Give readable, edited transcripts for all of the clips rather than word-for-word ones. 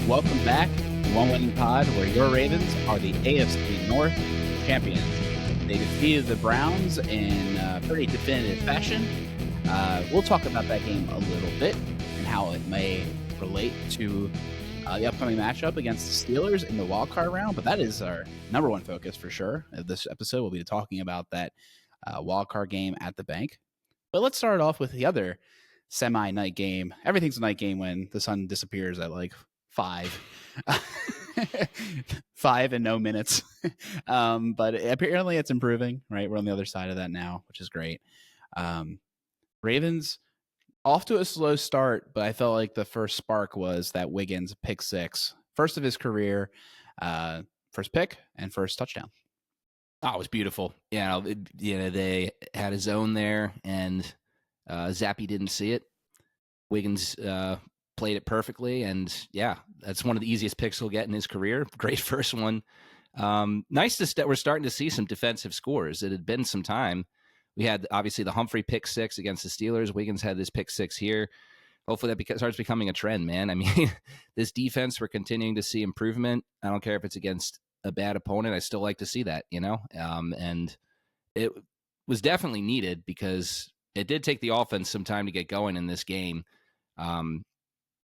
Welcome back to One Winning Pod, where your Ravens are the AFC North Champions. They defeated the Browns in pretty definitive fashion. We'll talk about that game a little bit and how it may relate to the upcoming matchup against the Steelers in the wildcard round, but that is our number one focus for sure. This episode, we'll be talking about that wildcard game at the bank. But let's start off with the other semi-night game. Everything's a night game when the sun disappears at like 5 and no minutes. But apparently it's improving, right? We're on the other side of that now, which is great. Ravens off to a slow start, but I felt like the first spark was that Wiggins pick six, first of his career, first pick and first touchdown. Oh, it was beautiful. They had a zone there, and Zappe didn't see it. Wiggins played it perfectly, and yeah, that's one of the easiest picks he'll get in his career. Great first one. Nice that we're starting to see some defensive scores. It had been some time. We had obviously the Humphrey pick six against the Steelers. Wiggins had this pick six here. Hopefully that starts becoming a trend, man. I mean, this defense, we're continuing to see improvement. I don't care if it's against a bad opponent. I still like to see that, and it was definitely needed because it did take the offense some time to get going in this game.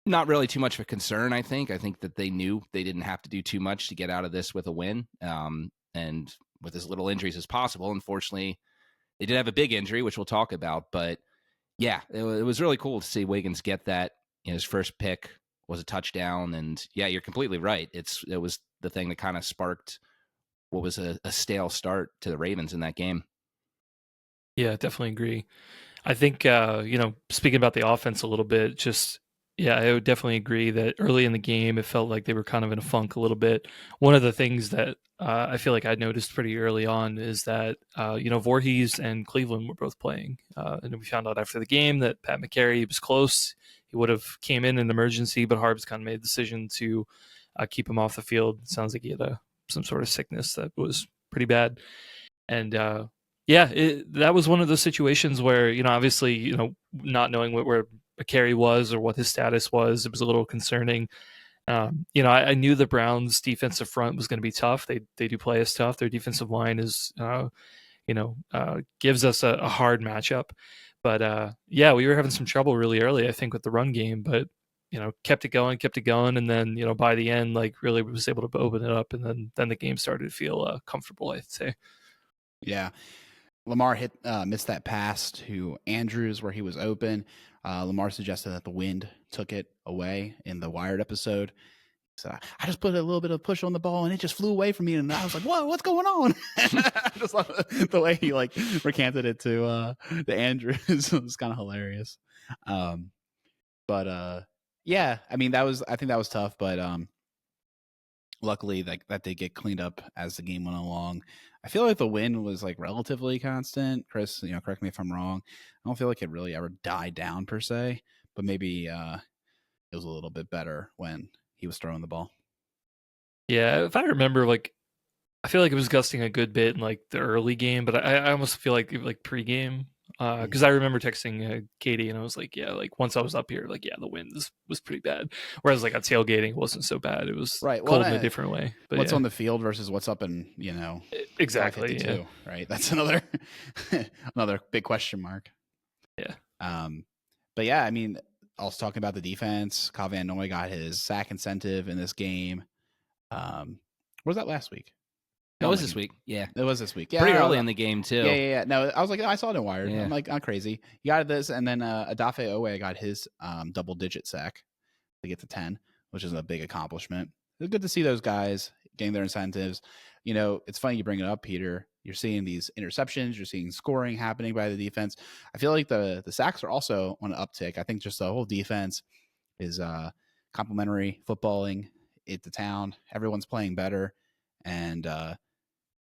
Not really too much of a concern, I think. I think that they knew they didn't have to do too much to get out of this with a win, and with as little injuries as possible. Unfortunately, they did have a big injury, which we'll talk about. But, yeah, it was really cool to see Wiggins get that. His first pick was a touchdown. And, yeah, you're completely right. It was the thing that kind of sparked what was a stale start to the Ravens in that game. Yeah, definitely agree. I think, speaking about the offense a little bit, I would definitely agree that early in the game, it felt like they were kind of in a funk a little bit. One of the things that I feel like I noticed pretty early on is that, Voorhees and Cleveland were both playing. And we found out after the game that Pat McCary was close. He would have came in an emergency, but Harbs kind of made the decision to keep him off the field. It sounds like he had some sort of sickness that was pretty bad. And, that was one of those situations where, obviously, not knowing where McCary was or what his status was, it was a little concerning. I knew the Browns' defensive front was going to be tough. They do play us tough. Their defensive line is, gives us a hard matchup. But we were having some trouble really early, I think, with the run game. But kept it going, and then by the end, like really was able to open it up, and then the game started to feel comfortable, I'd say. Yeah. Lamar missed that pass to Andrews where he was open. Lamar suggested that the wind took it away in the Wired episode. So I just put a little bit of push on the ball and it just flew away from me. And I was like, whoa, what's going on? I just love the way he recanted it to Andrews. It was kind of hilarious. I mean, I think that was tough, but luckily that did get cleaned up as the game went along. I feel like the wind was relatively constant. Chris, correct me if I'm wrong. I don't feel like it really ever died down per se, but maybe it was a little bit better when he was throwing the ball. Yeah, if I remember, I feel like it was gusting a good bit in the early game, but I almost feel like pregame. Because I remember texting Katie, and I was like, once I was up here, the wind was pretty bad. Whereas on tailgating, it wasn't so bad. It was cold in a different way. But what's on the field versus what's up in exactly, yeah. Right? That's another big question mark. Yeah. But yeah, I mean, also talking about the defense, Kyle Van Noy got his sack incentive in this game. Was that last week? That was this week. Yeah. It was this week. Yeah. Pretty early in the game, too. Yeah. No, I was like, I saw it in Wired. Yeah. I'm like, I'm crazy. You got this. And then Adafe Owe got his double-digit sack to get to 10, which is a big accomplishment. It's good to see those guys getting their incentives. It's funny you bring it up, Peter. You're seeing these interceptions. You're seeing scoring happening by the defense. I feel like the sacks are also on an uptick. I think just the whole defense is complimentary footballing it to town. Everyone's playing better. And,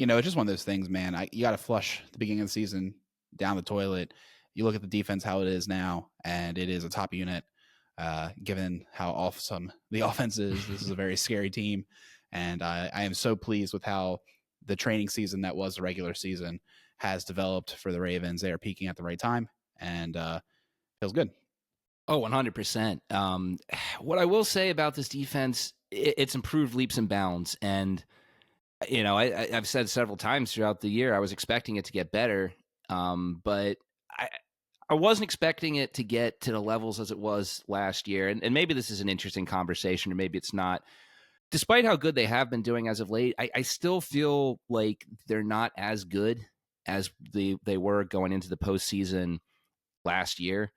it's just one of those things, man. You got to flush the beginning of the season down the toilet. You look at the defense, how it is now, and it is a top unit. Given how awesome the offense is, this is a very scary team. And I am so pleased with how the training season that was the regular season has developed for the Ravens. They are peaking at the right time, and feels good. Oh, 100%. What I will say about this defense, it's improved leaps and bounds. And, I've said several times throughout the year, I was expecting it to get better. But I wasn't expecting it to get to the levels as it was last year. And maybe this is an interesting conversation, or maybe it's not. Despite how good they have been doing as of late, I still feel like they're not as good as they were going into the postseason last year.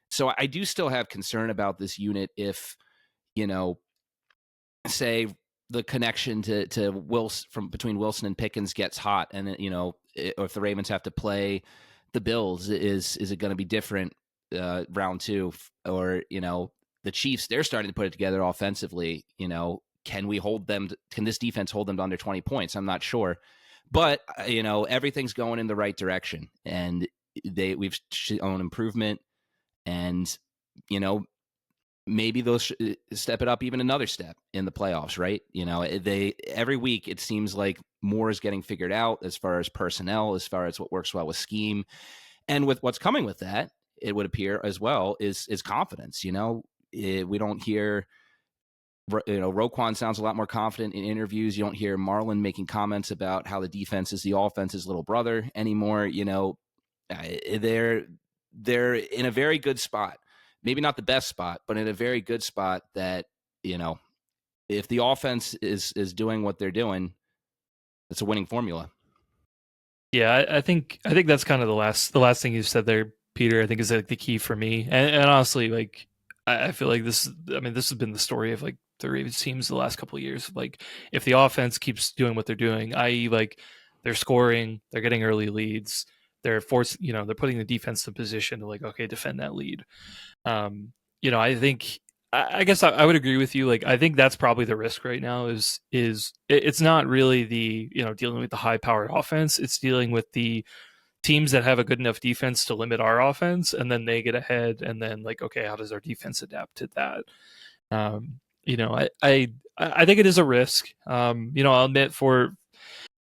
So I do still have concern about this unit if, say the connection to Wilson from between Wilson and Pickens gets hot, and or if the Ravens have to play the Bills, is it going to be different round two? Or the Chiefs, they're starting to put it together offensively. Can we hold them? Can this defense hold them to under 20 points? I'm not sure, but everything's going in the right direction, and we've shown improvement, and maybe they'll step it up even another step in the playoffs, right? Every week it seems like more is getting figured out as far as personnel, as far as what works well with scheme, and with what's coming with that, it would appear as well is confidence. We don't hear, Roquan sounds a lot more confident in interviews. You don't hear Marlon making comments about how the defense is the offense's little brother anymore. They're in a very good spot. Maybe not the best spot, but in a very good spot that, if the offense is doing what they're doing, it's a winning formula. Yeah, I think that's kind of the last thing you said there, Peter. I think is like the key for me. And honestly, like I feel like this has been the story of like the Ravens teams the last couple of years. Like if the offense keeps doing what they're doing, i.e. like they're scoring, they're getting early leads, they're they're putting the defense in position to like, okay, defend that lead. I think I guess I would agree with you. Like I think that's probably the risk right now is it's not really the dealing with the high powered offense. It's dealing with the teams that have a good enough defense to limit our offense, and then they get ahead, and then like, okay, how does our defense adapt to that? I think it is a risk. I'll admit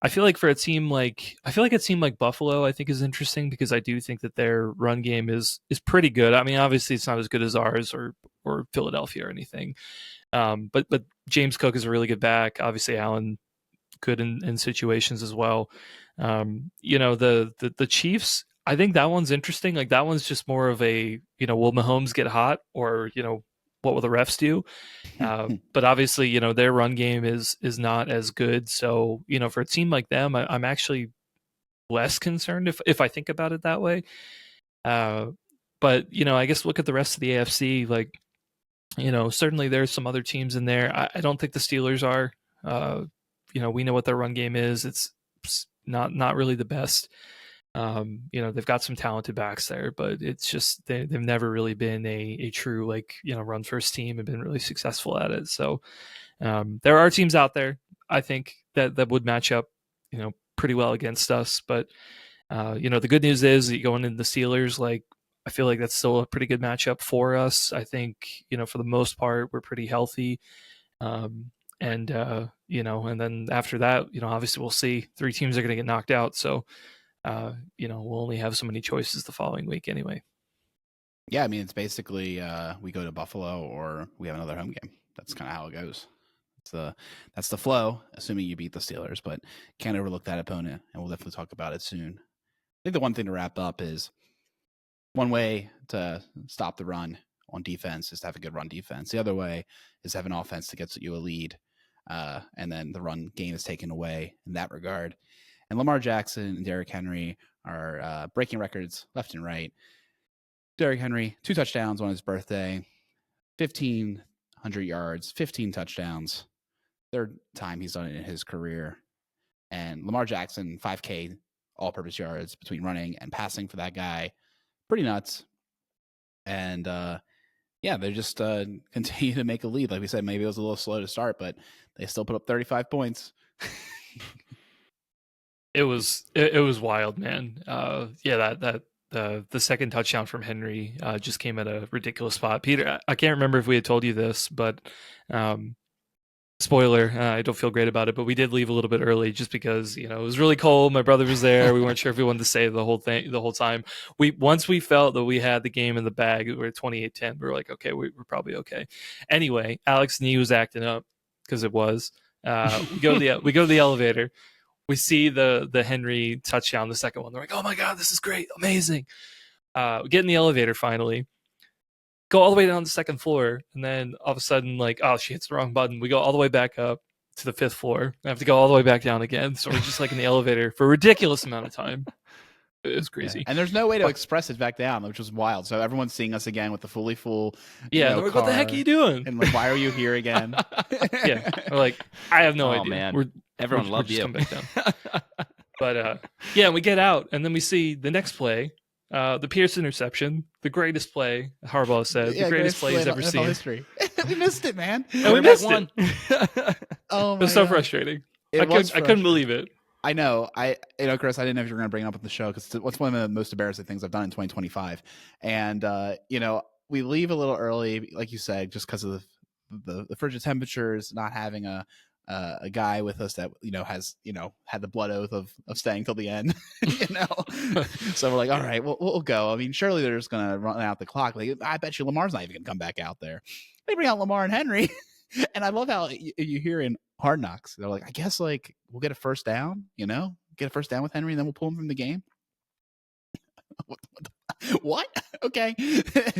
I feel like a team like Buffalo, I think is interesting because I do think that their run game is pretty good. I mean, obviously it's not as good as ours or Philadelphia or anything. But James Cook is a really good back. Obviously Allen good in situations as well. The Chiefs, I think that one's interesting. Like that one's just more of a, will Mahomes get hot, or, what will the refs do? But obviously, their run game is not as good. So, for a team like them, I'm actually less concerned if I think about it that way. But, I guess look at the rest of the AFC. Like, certainly there's some other teams in there. I don't think the Steelers are. We know what their run game is. It's not really the best. They've got some talented backs there, but it's just they've never really been a true run first team and been really successful at it. So there are teams out there, I think, that would match up pretty well against us. But the good news is that going into the Steelers, like I feel like that's still a pretty good matchup for us. I think for the most part we're pretty healthy. And then after that, obviously we'll see. 3 teams are going to get knocked out. So, we'll only have so many choices the following week anyway. Yeah, I mean, it's basically we go to Buffalo or we have another home game. That's kind of how it goes. That's the flow, assuming you beat the Steelers, but can't overlook that opponent, and we'll definitely talk about it soon. I think the one thing to wrap up is one way to stop the run on defense is to have a good run defense. The other way is to have an offense that gets you a lead, and then the run game is taken away in that regard. And Lamar Jackson and Derrick Henry are breaking records left and right. Derrick Henry, 2 touchdowns on his birthday, 1,500 yards, 15 touchdowns. 3rd time he's done it in his career. And Lamar Jackson, 5K all-purpose yards between running and passing for that guy. Pretty nuts. And, they just continue to make a lead. Like we said, maybe it was a little slow to start, but they still put up 35 points. It was wild, man. The second touchdown from Henry just came at a ridiculous spot. Peter, I can't remember if we had told you this, but spoiler, I don't feel great about it, but we did leave a little bit early just because it was really cold. My brother was there. We weren't sure if we wanted to stay the whole time. Once we felt that we had the game in the bag, we were 28-10. We were like, okay, we're probably okay. Anyway, Alex's knee was acting up. because it was. We go to the elevator. We see the Henry touchdown, the second one. They're like, oh my God, this is great, amazing. We get in the elevator finally, go all the way down to the second floor, and then all of a sudden, like, oh, she hits the wrong button. We go all the way back up to the 5th floor. I have to go all the way back down again. So we're just like in the elevator for a ridiculous amount of time. It was crazy. Yeah. And there's no way to express it back down, which was wild. So everyone's seeing us again with the fully full they're like, what the heck are you doing? And like, why are you here again? Yeah. We're like, I have no idea. Man. Everyone loved you. Back down. But yeah, we get out and then we see the next play. The Pierce interception, the greatest play, Harbaugh said, the greatest play he's ever seen. History. We missed it, man. And we missed it. Oh my It was so God. frustrating. I Frustrating. couldn't believe it. I know. Chris, I didn't know if you were going to bring it up on the show because what's one of the most embarrassing things I've done in 2025. And, we leave a little early, like you said, just because of the frigid temperatures, not having a guy with us that, has, had the blood oath of staying till the end, So we're like, all right, we'll go. I mean, surely they're just going to run out the clock. Like, I bet you Lamar's not even going to come back out there. They bring out Lamar and Henry. And I love how you hear in Hard Knocks, they're like, I guess like we'll get a first down, get a first down with Henry and then we'll pull him from the game. What? Okay.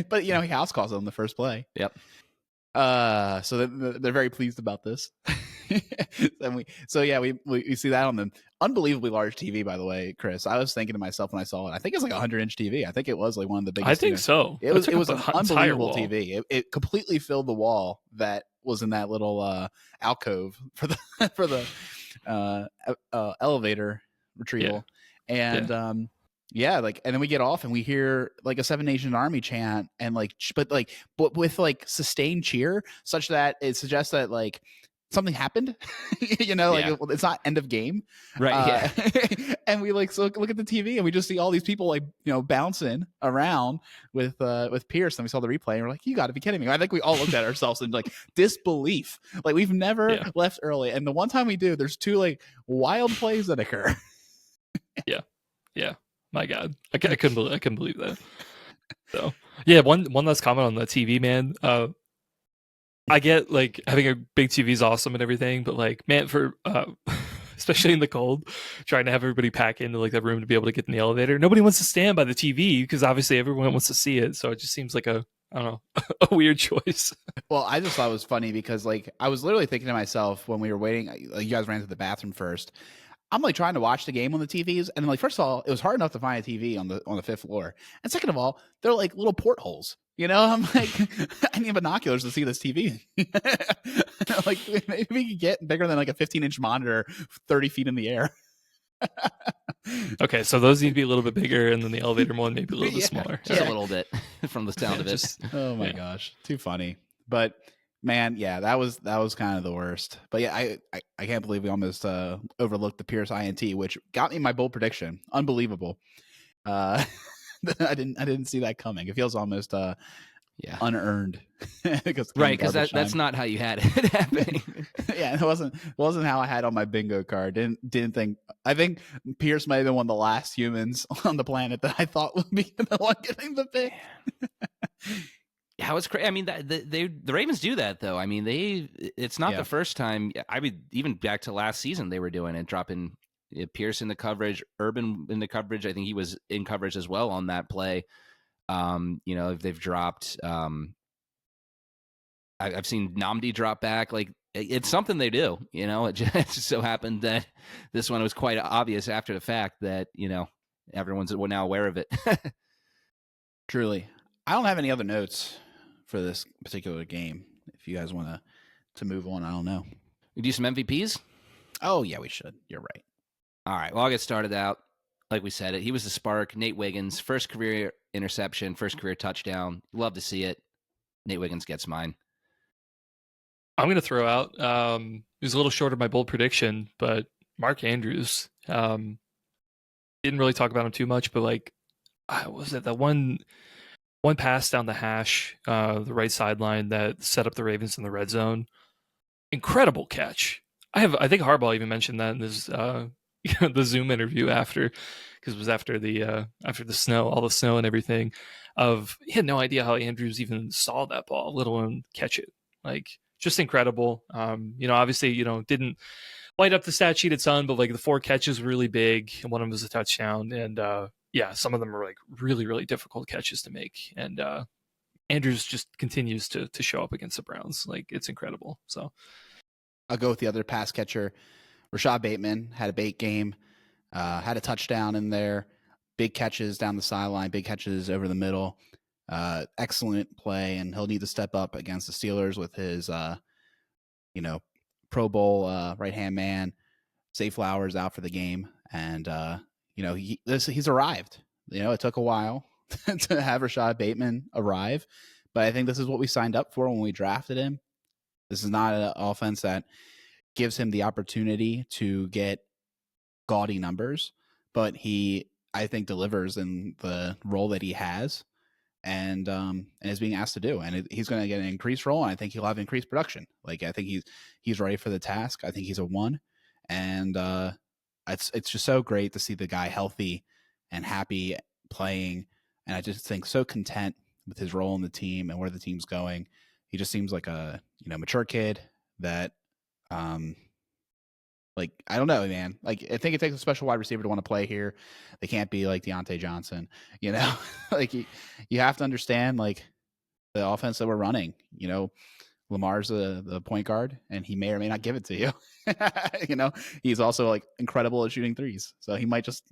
But, he house calls on the first play. Yep. So they're very pleased about this. And we see that on the unbelievably large TV, by the way, Chris. I was thinking to myself when I saw it, I think it's like 100-inch TV. I think it was like one of the biggest. I think so. It was an unbelievable wall. TV. It completely filled the wall that was in that little alcove for the elevator retrieval. Yeah. And and then we get off and we hear like a Seven Nation Army chant and but with like sustained cheer such that it suggests that like something happened, it's not end of game. Right. Yeah. And we look at the TV and we just see all these people like, bouncing around with Pierce. And we saw the replay and we're like, you gotta be kidding me. I think we all looked at ourselves in like disbelief. Like we've never left early. And the one time we do, there's two like wild plays that occur. Yeah. My God, I couldn't believe that. So yeah, one last comment on the TV, man. I get like having a big TV is awesome and everything, but like, man, for especially in the cold, trying to have everybody pack into like the room to be able to get in the elevator. Nobody wants to stand by the TV because obviously everyone wants to see it. So it just seems like a weird choice. Well, I just thought it was funny because like I was literally thinking to myself when we were waiting, like, you guys ran to the bathroom first. I'm like trying to watch the game on the TVs, and like first of all, it was hard enough to find a TV on the 5th floor, and second of all, they're like little portholes. I'm like, I need binoculars to see this TV. Like maybe we could get bigger than like a 15-inch monitor, 30 feet in the air. Okay, so those need to be a little bit bigger, and then the elevator one maybe a little bit smaller. Just a little bit from the sound of it. Oh my gosh, too funny. But man, yeah, that was kind of the worst. But yeah, I can't believe we almost overlooked the Pierce INT, which got me my bold prediction. Unbelievable. I didn't see that coming. It feels almost unearned. Because that's not how you had it happening. Yeah, it wasn't how I had on my bingo card. Didn't think. I think Pierce might have been one of the last humans on the planet that I thought would be the one getting the pick. Yeah, it's crazy. I mean, the Ravens do that though. I mean, it's not the first time. I mean, even back to last season, they were doing it, dropping Pierce in the coverage, Urban in the coverage. I think he was in coverage as well on that play. If they've dropped, I've seen Nnamdi drop back. Like it's something they do. It just so happened that this one was quite obvious after the fact that everyone's now aware of it. Truly, I don't have any other notes for this particular game. If you guys want to move on, I don't know. We do some MVPs? Oh, yeah, we should. You're right. All right. Well, I'll get started out. Like we said, he was the spark. Nate Wiggins, first career interception, first career touchdown. Love to see it. Nate Wiggins gets mine. I'm going to throw out, it was a little short of my bold prediction, but Mark Andrews, didn't really talk about him too much, but like, what was it? That one pass down the hash, the right sideline that set up the Ravens in the red zone. Incredible catch. I think Harbaugh even mentioned that in his the Zoom interview after, because it was after the snow, all the snow and everything. He had no idea how Andrews even saw that ball, let alone catch it. Like just incredible. Obviously, didn't light up the stat sheet a ton, but like the 4 catches were really big, and one of them was a touchdown. And some of them are like really, really difficult catches to make. And Andrews just continues to show up against the Browns. Like, it's incredible. So I'll go with the other pass catcher. Rashad Bateman had a bait game, had a touchdown in there, big catches down the sideline, big catches over the middle. Excellent play, and he'll need to step up against the Steelers with his, Pro Bowl right-hand man. Zay Flowers out for the game, and he's arrived. It took a while to have Rashad Bateman arrive, but I think this is what we signed up for when we drafted him. This is not an offense that gives him the opportunity to get gaudy numbers, but he, I think, delivers in the role that he has and is being asked to do. And he's going to get an increased role, and I think he'll have increased production. Like, I think he's ready for the task. I think he's a 1. And it's just so great to see the guy healthy and happy playing. And I just think so content with his role in the team and where the team's going. He just seems like a mature kid that I don't know, man. Like, I think it takes a special wide receiver to want to play here. They can't be like Deontay Johnson, like you have to understand like the offense that we're running. Lamar's the point guard, and he may or may not give it to you. He's also like incredible at shooting threes, so he might just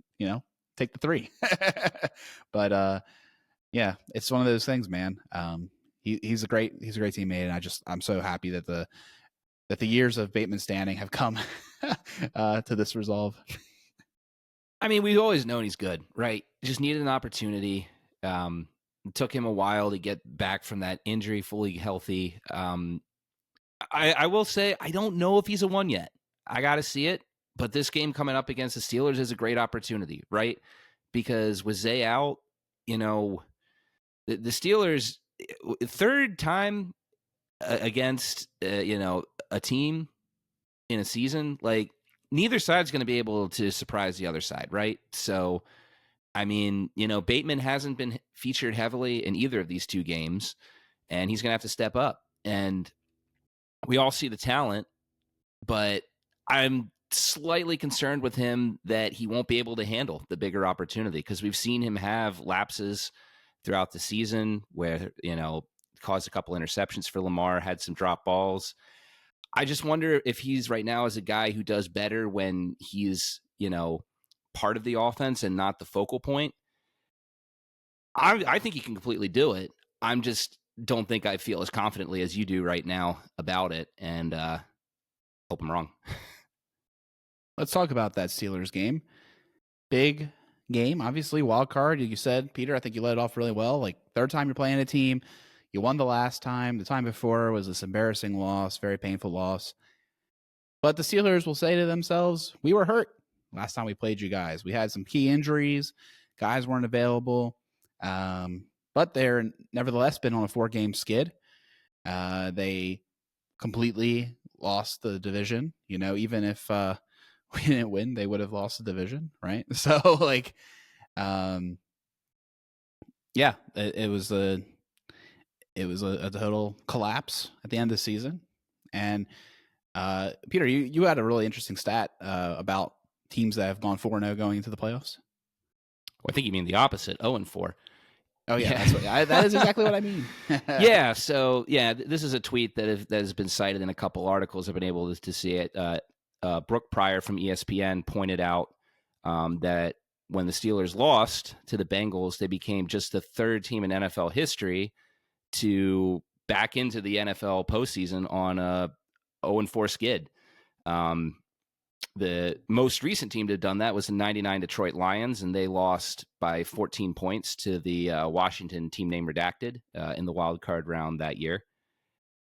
take the 3. But it's one of those things, man. He's a great teammate, and I'm so happy that the years of Bateman standing have come to this resolve. I mean, we've always known he's good, right? Just needed an opportunity. It took him a while to get back from that injury fully healthy. I will say, I don't know if he's a 1 yet. I got to see it. But this game coming up against the Steelers is a great opportunity, right? Because with Zay out, the Steelers, third time against, a team in a season, like neither side's going to be able to surprise the other side, right? So, I mean, Bateman hasn't been featured heavily in either of these 2 games, and he's going to have to step up. And we all see the talent, but I'm slightly concerned with him that he won't be able to handle the bigger opportunity, because we've seen him have lapses throughout the season where, caused a couple interceptions for Lamar, had some drop balls. I just wonder if he's right now as a guy who does better when he's, part of the offense and not the focal point. I think he can completely do it. I'm just don't think I feel as confidently as you do right now about it, and hope I'm wrong. Let's talk about that Steelers game. Big game, obviously, wild card. You said, Peter, I think you led it off really well. Like, third time you're playing a team. You won the last time. The time before was this embarrassing loss, very painful loss. But the Steelers will say to themselves, we were hurt last time we played you guys. We had some key injuries. Guys weren't available. But they're nevertheless been on a 4-game skid. They completely lost the division. Even if we didn't win, they would have lost the division, right? So, it was a total collapse at the end of the season. And Peter, you had a really interesting stat about teams that have gone 4-0 going into the playoffs. Well, I think you mean the opposite, 0-4. Oh yeah, that is exactly what I mean. Yeah. So this is a tweet that has been cited in a couple articles. I've been able to see it. Brooke Pryor from ESPN pointed out that when the Steelers lost to the Bengals, they became just the 3rd team in NFL history to back into the NFL postseason on a 0-4 skid. The most recent team to have done that was the 99 Detroit Lions, and they lost by 14 points to the Washington team name redacted in the wild card round that year.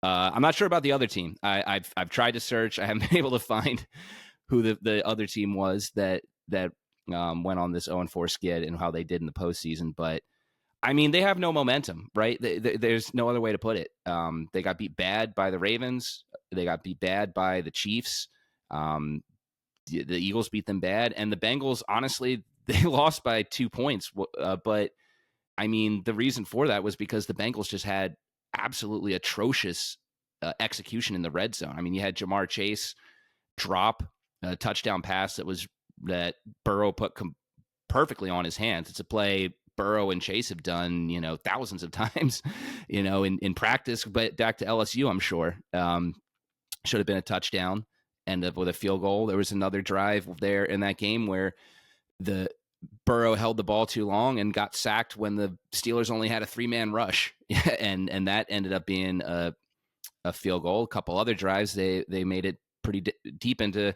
I'm not sure about the other team. I've tried to search. I haven't been able to find who the other team was that went on this 0-4 skid and how they did in the postseason. But I mean, they have no momentum, right? There's no other way to put it. They got beat bad by the Ravens. They got beat bad by the Chiefs. The Eagles beat them bad, and the Bengals, honestly, they lost by 2 points. But I mean, the reason for that was because the Bengals just had absolutely atrocious execution in the red zone. I mean, you had Jamar Chase drop a touchdown pass that Burrow put perfectly on his hands. It's a play Burrow and Chase have done, thousands of times, in practice. But back to LSU, I'm sure should have been a touchdown, end up with a field goal. There was another drive there in that game where the Burrow held the ball too long and got sacked when the Steelers only had a 3-man rush, and that ended up being a field goal. A couple other drives, they made it pretty deep into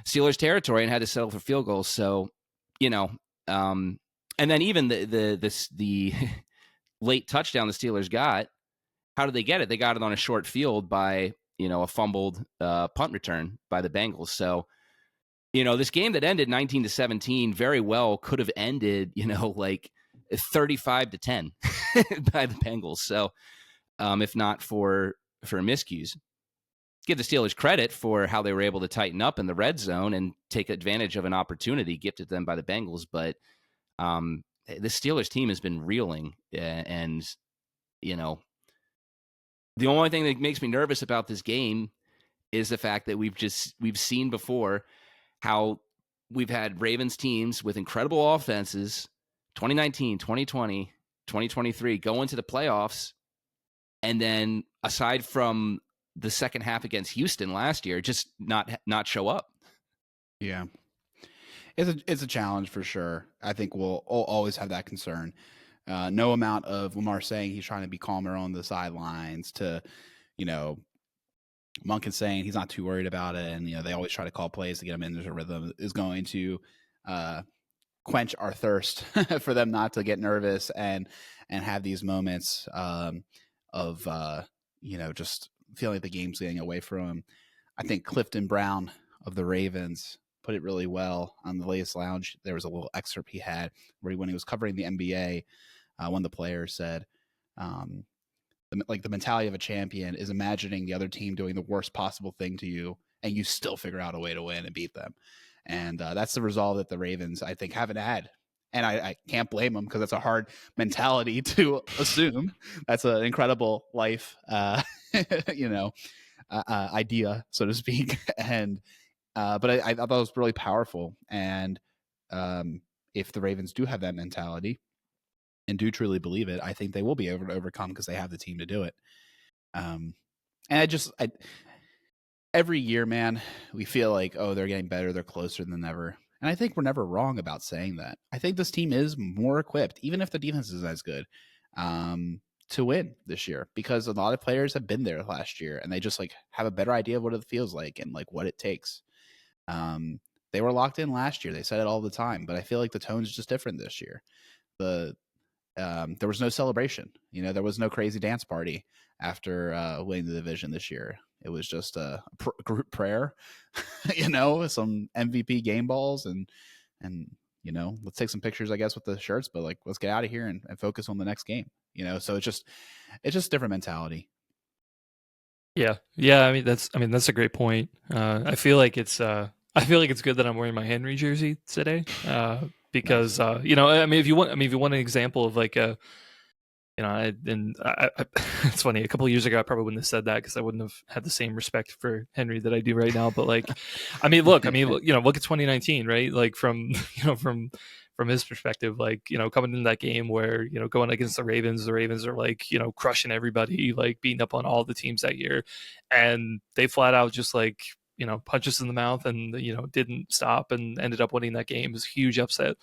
Steelers territory and had to settle for field goals. So, and then even the late touchdown the Steelers got, how did they get it? They got it on a short field by, a fumbled punt return by the Bengals. So, this game that ended 19-17 very well could have ended, like 35-10 by the Bengals. So, if not for miscues. Give the Steelers credit for how they were able to tighten up in the red zone and take advantage of an opportunity gifted them by the Bengals. But the Steelers team has been reeling, and the only thing that makes me nervous about this game is the fact that we've seen before how we've had Ravens teams with incredible offenses, 2019, 2020, 2023, go into the playoffs, and then aside from the second half against Houston last year, just not show up. Yeah. It's a challenge for sure. I think we'll always have that concern. No amount of Lamar saying he's trying to be calmer on the sidelines to, Monken saying he's not too worried about it, and they always try to call plays to get him into a rhythm, is going to quench our thirst for them not to get nervous and have these moments of just feeling like the game's getting away from him. I think Clifton Brown of the Ravens put it really well on the latest lounge. There was a little excerpt he had where when he was covering the NBA, one of the players said, the mentality of a champion is imagining the other team doing the worst possible thing to you, and you still figure out a way to win and beat them. And that's the resolve that the Ravens, I think, haven't had. And I can't blame them, because that's a hard mentality to assume. That's an incredible life, idea, so to speak. And but I thought it was really powerful. And if the Ravens do have that mentality and do truly believe it, I think they will be able to overcome, because they have the team to do it. And every year, man, we feel like, oh, they're getting better, they're closer than ever. And I think we're never wrong about saying that. I think this team is more equipped, even if the defense is as good, to win this year, because a lot of players have been there last year and they just have a better idea of what it feels like and what it takes. They were locked in last year. They said it all the time, but I feel like the tone's just different this year. There was no celebration. There was no crazy dance party after winning the division this year. It was just a group prayer, some MVP game balls and let's take some pictures, I guess, with the shirts, but let's get out of here and focus on the next game. So it's just different mentality. Yeah. I mean, that's a great point. I feel like it's good that I'm wearing my Henry jersey today. Because nice. If you want an example of it's funny. A couple of years ago, I probably wouldn't have said that, because I wouldn't have had the same respect for Henry that I do right now. But look at 2019, right? From his perspective, coming into that game where, going against the Ravens are crushing everybody, beating up on all the teams that year. And they flat out just punches in the mouth and, didn't stop and ended up winning that game. It was a huge upset.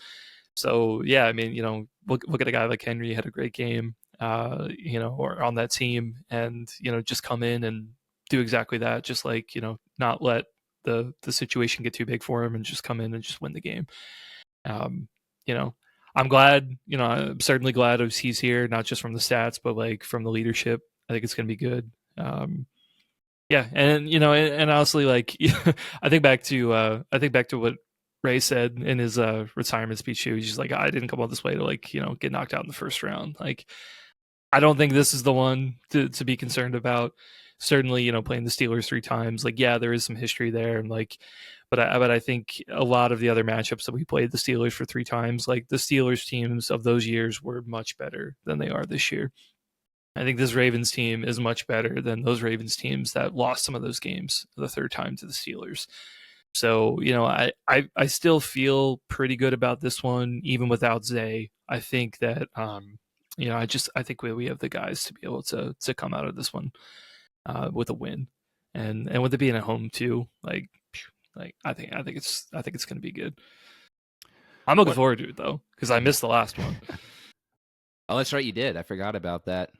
So, yeah, I mean, look at a guy like Henry, had a great game, or on that team, and, just come in and do exactly that. Just not let the situation get too big for him and just come in and just win the game. I'm glad, I'm certainly glad he's here, not just from the stats, but from the leadership. I think it's going to be good. Yeah, and and honestly, I think back to what Ray said in his retirement speech. He's just I didn't come all this way to get knocked out in the first round. I don't think this is the one to be concerned about. Certainly, playing the Steelers 3 times. Yeah, there is some history there, and but I think a lot of the other matchups that we played the Steelers for 3 times, the Steelers teams of those years were much better than they are this year. I think this Ravens team is much better than those Ravens teams that lost some of those games the third time to the Steelers. So, I still feel pretty good about this one, even without Zay. I think that, I think we have the guys to be able to come out of this one with a win, and with it being at home too, like I think it's going to be good. I'm looking forward to it though, because I missed the last one. Oh, that's right, you did. I forgot about that.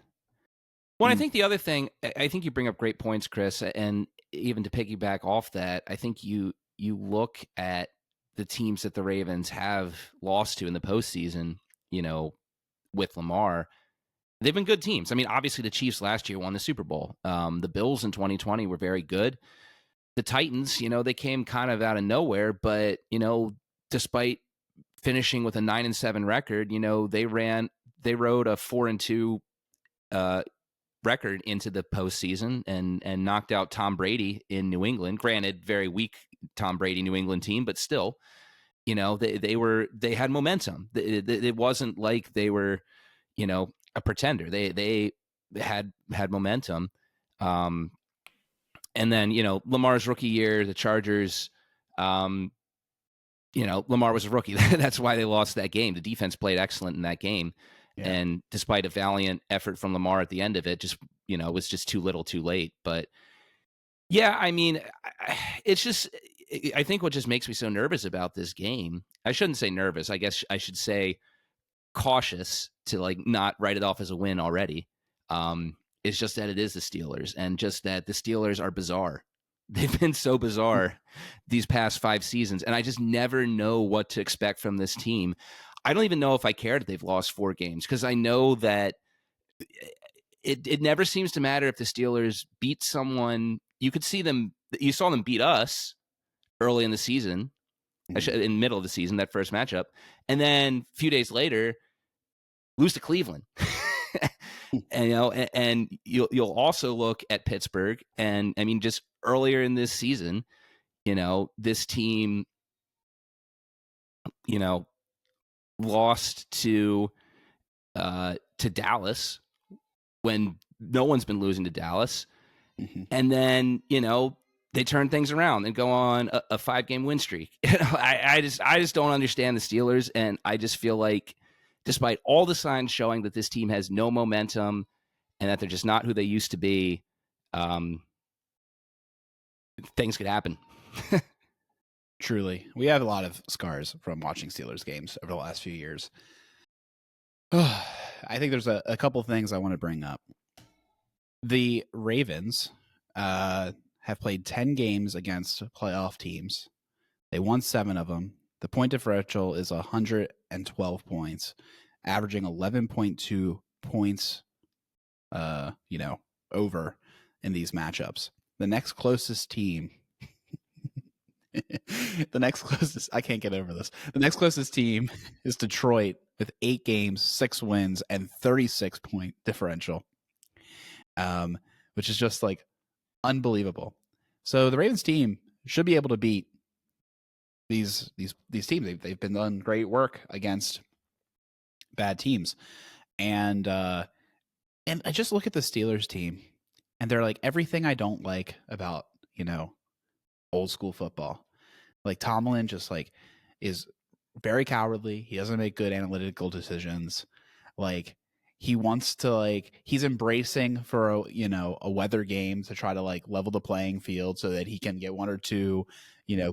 Well, I think the other thing, I think you bring up great points, Chris, and even to piggyback off that, I think you look at the teams that the Ravens have lost to in the postseason, with Lamar. They've been good teams. I mean, obviously the Chiefs last year won the Super Bowl. The Bills in 2020 were very good. The Titans, they came kind of out of nowhere, but, despite finishing with a 9-7 record, they rode a 4-2 record into the postseason and knocked out Tom Brady in New England. Granted, very weak Tom Brady New England team, but still, they had momentum. It wasn't like they were, a pretender. They had momentum. And then, Lamar's rookie year, the Chargers, Lamar was a rookie. That's why they lost that game. The defense played excellent in that game. Yeah. And despite a valiant effort from Lamar at the end of it, just, it was just too little too late. But yeah, I mean, it's just, I think what just makes me so nervous about this game, I shouldn't say nervous. I guess I should say cautious to not write it off as a win already. It's just that it is the Steelers, and just that the Steelers are bizarre. They've been so bizarre these past 5 seasons, and I just never know what to expect from this team. I don't even know if I care that they've lost 4 games, because I know that it never seems to matter if the Steelers beat someone. You saw them beat us early in the season, in the middle of the season, that first matchup, and then a few days later lose to Cleveland. And you'll also look at Pittsburgh, and I mean, just earlier in this season, this team, lost to Dallas when no one's been losing to Dallas. Mm-hmm. And then, they turn things around and go on a 5-game win streak. I just don't understand the Steelers. And I just feel like, despite all the signs showing that this team has no momentum and that they're just not who they used to be, things could happen. Truly. We have a lot of scars from watching Steelers games over the last few years. I think there's a couple things I want to bring up. The Ravens have played 10 games against playoff teams. They won 7 of them. The point differential is 112 points, averaging 11.2 points, over in these matchups. The next closest team, I can't get over this. The next closest team is Detroit with 8 games, 6 wins, and 36-point differential, which is just unbelievable. So the Ravens team should be able to beat these teams. They've been done great work against bad teams, and I just look at the Steelers team, and they're everything I don't like about old school football. Tomlin just is very cowardly. He doesn't make good analytical decisions. He wants to he's embracing for a weather game to try to level the playing field so that he can get 1 or 2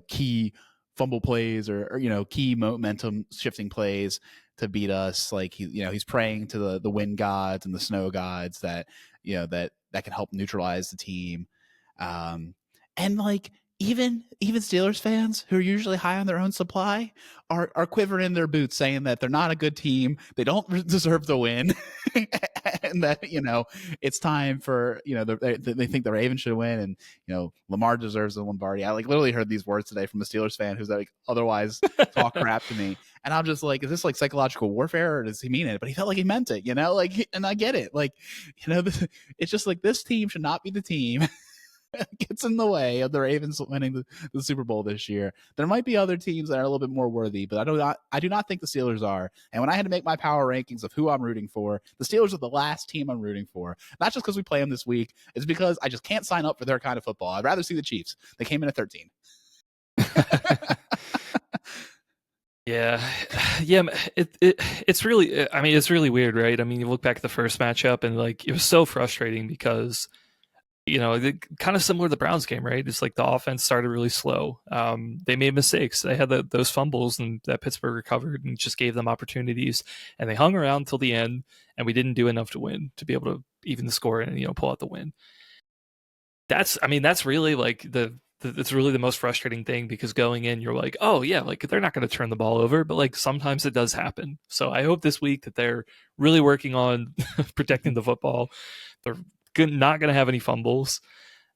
key fumble plays or key momentum shifting plays to beat us. He's praying to the wind gods and the snow gods that that can help neutralize the team. And even Steelers fans who are usually high on their own supply are quivering in their boots, saying that they're not a good team, they don't deserve the win, and that it's time for they think the Ravens should win, and Lamar deserves the Lombardi. I literally heard these words today from a Steelers fan who's otherwise talk crap to me, and I'm just is this psychological warfare, or does he mean it? But he felt like he meant it, and I get it. It's just this team should not be the team gets in the way of the Ravens winning the Super Bowl this year. There might be other teams that are a little bit more worthy, but I do not think the Steelers are. And when I had to make my power rankings of who I'm rooting for, the Steelers are the last team I'm rooting for. Not just because we play them this week, it's because I just can't sign up for their kind of football. I'd rather see the Chiefs. They came in at 13. Yeah, it's really, I mean, it's really weird, right? I mean, you look back at the first matchup and like it was so frustrating because, you know, kind of similar to the Browns game, right? It's like the offense started really slow. They made mistakes. They had those fumbles and that Pittsburgh recovered and just gave them opportunities, and they hung around until the end, and we didn't do enough to win, to be able to even the score and, you know, pull out the win. That's really like it's really the most frustrating thing, because going in, you're like, oh yeah, like they're not going to turn the ball over, but like sometimes it does happen. So I hope this week that they're really working on protecting the football. They're not going to have any fumbles,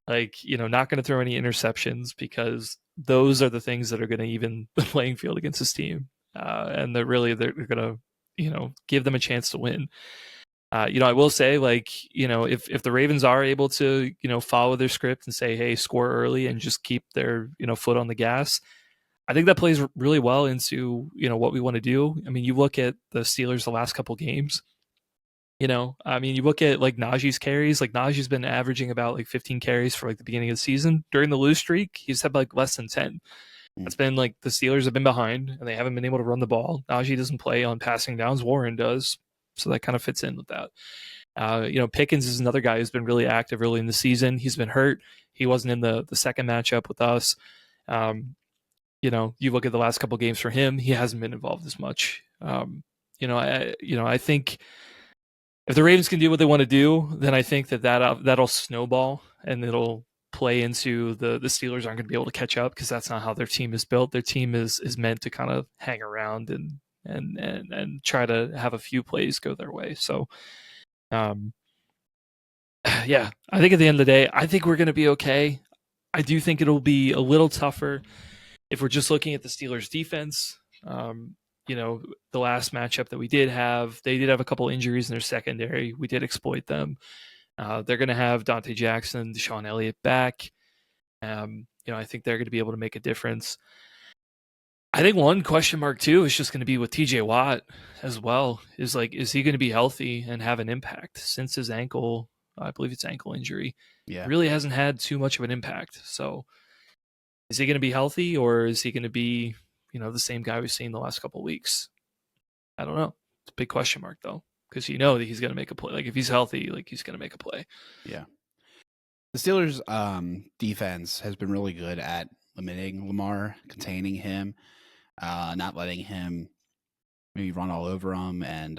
like, you know, not going to throw any interceptions, because those are the things that are going to even the playing field against this team. And they're going to, you know, give them a chance to win. You know, I will say, like, you know, if the Ravens are able to, you know, follow their script and say, hey, score early and just keep their, you know, foot on the gas, I think that plays really well into, you know, what we want to do. I mean, you look at the Steelers the last couple games, you know, I mean, you look at like Najee's carries, like Najee's been averaging about like 15 carries for like the beginning of the season. During the lose streak, he's had like less than 10. It's been like the Steelers have been behind and they haven't been able to run the ball. Najee doesn't play on passing downs. Warren does. So that kind of fits in with that. You know, Pickens is another guy who's been really active early in the season. He's been hurt. He wasn't in the second matchup with us. You know, you look at the last couple of games for him, he hasn't been involved as much. You know, I think if the Ravens can do what they want to do, then I think that'll snowball and it'll play into the Steelers aren't going to be able to catch up, because that's not how their team is built. Their team is meant to kind of hang around and try to have a few plays go their way. So, yeah, I think at the end of the day, I think we're going to be okay. I do think it'll be a little tougher if we're just looking at the Steelers defense. You know, the last matchup that we did have, they did have a couple injuries in their secondary. We did exploit them. They're going to have Dante Jackson, Deshaun Elliott back. You know, I think they're going to be able to make a difference. I think one question mark too is just going to be with TJ Watt as well. Is he going to be healthy and have an impact? Since his ankle, I believe it's ankle injury, really hasn't had too much of an impact. So is he going to be healthy, or is he going to be, you know, the same guy we've seen the last couple of weeks? I don't know. It's a big question mark though, because you know that he's going to make a play. Like if he's healthy, like he's going to make a play. Yeah. The Steelers' defense has been really good at limiting Lamar, containing him, not letting him maybe run all over him, and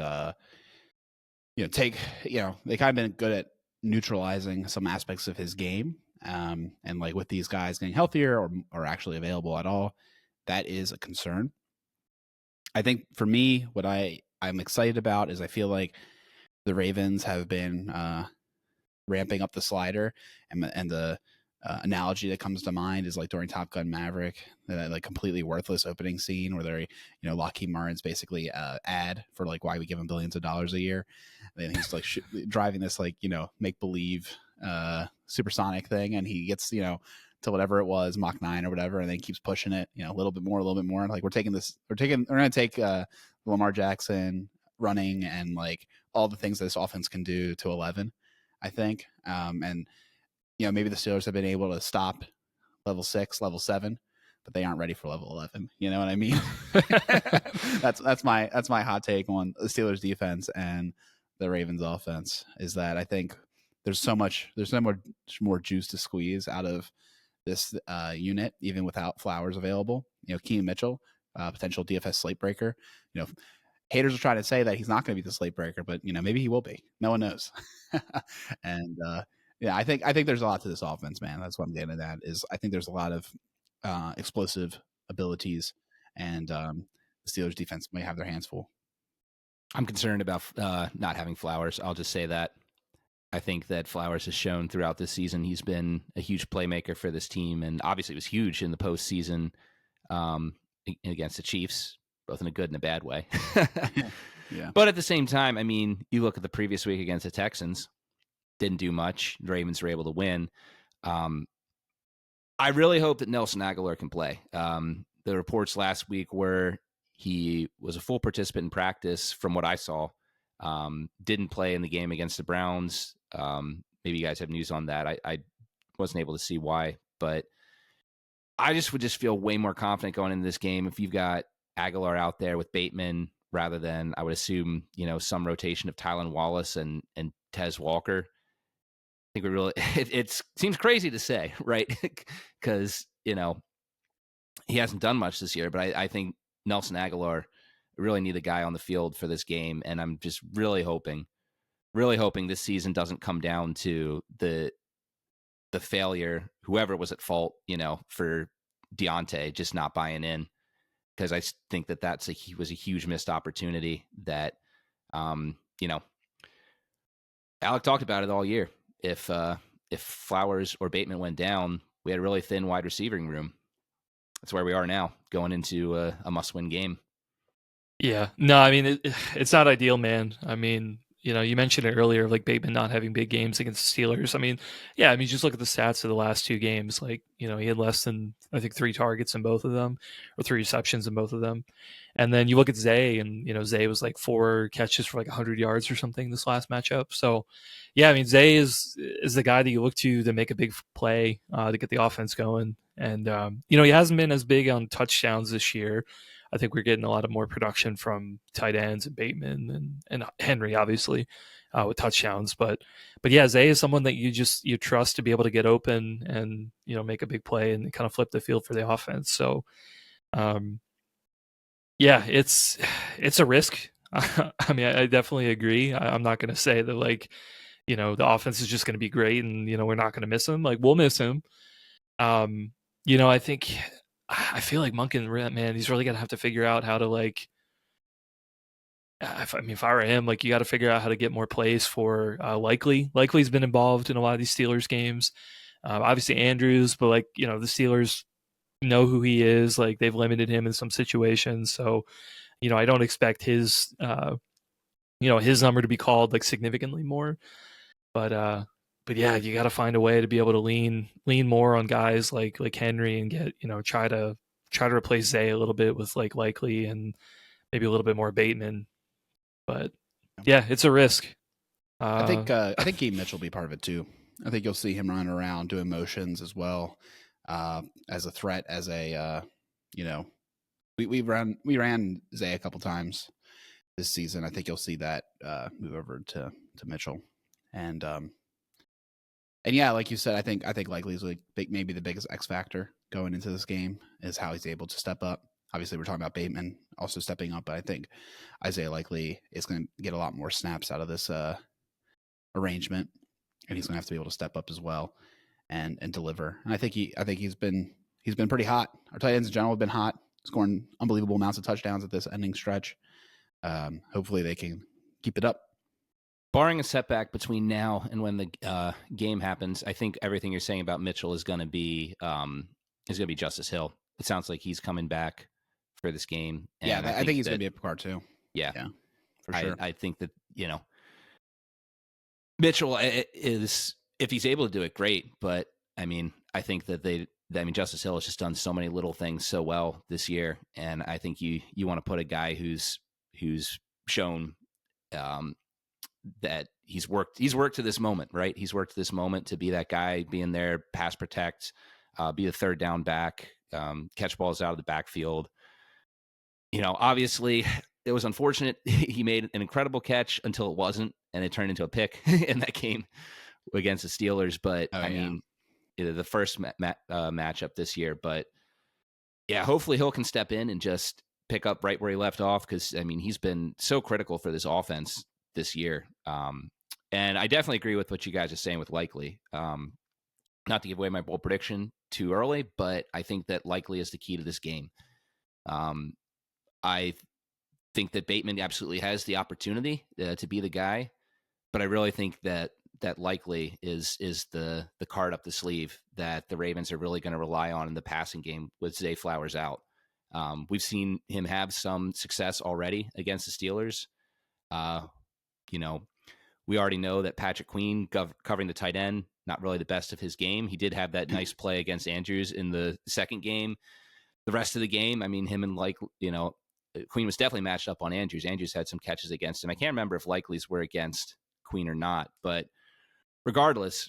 you know, they kind of been good at neutralizing some aspects of his game. And like with these guys getting healthier or actually available at all, that is a concern. I think for me, what I'm excited about is I feel like the Ravens have been ramping up the slider, and the analogy that comes to mind is like during Top Gun Maverick, that like completely worthless opening scene where they're, you know, Lockheed Martin's basically ad for like why we give him billions of dollars a year. And he's like driving this like, you know, make believe supersonic thing, and he gets, you know, to whatever it was, Mach 9 or whatever, and then keeps pushing it, you know, a little bit more. And like we're going to take Lamar Jackson running and like all the things that this offense can do to 11, I think. And you know, maybe the Steelers have been able to stop level 6, level 7, but they aren't ready for level 11. You know what I mean? that's my hot take on the Steelers defense and the Ravens offense, is that I think there's so much more juice to squeeze out of this unit, even without Flowers available. You know, Keenan Mitchell, potential DFS slate breaker. You know, haters are trying to say that he's not going to be the slate breaker, but you know, maybe he will be. No one knows. And yeah, I think there's a lot to this offense, man. That's what I'm getting at. Is I think there's a lot of explosive abilities, and the Steelers defense may have their hands full. I'm concerned about not having Flowers. I'll just say that. I think that Flowers has shown throughout this season he's been a huge playmaker for this team, and obviously was huge in the postseason against the Chiefs, both in a good and a bad way. Yeah. But at the same time, I mean, you look at the previous week against the Texans, didn't do much. The Ravens were able to win. I really hope that Nelson Aguilar can play. The reports last week were he was a full participant in practice from what I saw. Didn't play in the game against the Browns. Maybe you guys have news on that. I wasn't able to see why, but I would feel way more confident going into this game if you've got Aguilar out there with Bateman rather than, I would assume, some rotation of Tylan Wallace and Tez Walker. I think we really, it seems crazy to say, right? Because, he hasn't done much this year, but I think Nelson Aguilar really need a guy on the field for this game. And I'm just really hoping this season doesn't come down to the failure, whoever was at fault, for Deontay just not buying in. Because I think that was a huge missed opportunity that, Alec talked about it all year. If Flowers or Bateman went down, we had a really thin wide receiving room. That's where we are now, going into a must-win game. Yeah. No, I mean, it's not ideal, man. I mean, you mentioned it earlier, like Bateman not having big games against the Steelers. I mean, yeah, just look at the stats of the last two games. Like, he had less than, I think, 3 targets in both of them, or 3 receptions in both of them. And then you look at Zay, and, Zay was like 4 catches for like 100 yards or something this last matchup. So, yeah, Zay is the guy that you look to make a big play to get the offense going. And, he hasn't been as big on touchdowns this year. I think we're getting a lot of more production from tight ends and Bateman and Henry, obviously, with touchdowns. But yeah, Zay is someone that you trust to be able to get open and, make a big play and kind of flip the field for the offense. So, yeah, it's a risk. I definitely agree. I'm not going to say that the offense is just going to be great and, we're not going to miss him. Like, we'll miss him. I feel like Monken, man, he's really going to have to figure out how to if I were him, you got to figure out how to get more plays for Likely. Likely's been involved in a lot of these Steelers games. Obviously Andrews, but the Steelers know who he is. They've limited him in some situations. So, I don't expect his number to be called significantly more. But yeah, you got to find a way to be able to lean more on guys like Henry and get try to replace Zay a little bit with Likely and maybe a little bit more Bateman. But yeah, it's a risk. I think Gabe Mitchell will be part of it too. I think you'll see him running around doing motions as well as a threat. As a we ran Zay a couple times this season. I think you'll see that move over to Mitchell. And yeah, like you said, I think Likely is maybe the biggest X factor going into this game is how he's able to step up. Obviously, we're talking about Bateman also stepping up, but I think Isaiah Likely is going to get a lot more snaps out of this arrangement, and he's going to have to be able to step up as well and deliver. And I think he's been pretty hot. Our tight ends in general have been hot, scoring unbelievable amounts of touchdowns at this ending stretch. Hopefully, they can keep it up. Barring a setback between now and when the game happens, I think everything you're saying about Mitchell is going to be Justice Hill. It sounds like he's coming back for this game. And yeah, I think he's going to be a part too. Yeah, for sure. I think that Mitchell is, if he's able to do it, great. But I think that Justice Hill has just done so many little things so well this year, and I think you want to put a guy who's shown. That he's worked to this moment, right? He's worked to this moment to be that guy, being there, pass protect, be the third down back, catch balls out of the backfield. Obviously it was unfortunate. He made an incredible catch until it wasn't, and it turned into a pick in that game against the Steelers. But the first matchup this year. But yeah, hopefully Hill can step in and just pick up right where he left off, because he's been so critical for this offense this year. And I definitely agree with what you guys are saying with Likely. Not to give away my bold prediction too early, but I think that Likely is the key to this game. I think that Bateman absolutely has the opportunity to be the guy, but I really think that Likely is the card up the sleeve that the Ravens are really going to rely on in the passing game with Zay Flowers out. We've seen him have some success already against the Steelers. We already know that Patrick Queen covering the tight end, not really the best of his game. He did have that nice play against Andrews in the second game. The rest of the game, I mean, him and Queen was definitely matched up on Andrews. Andrews had some catches against him. I can't remember if Likely's were against Queen or not, but regardless,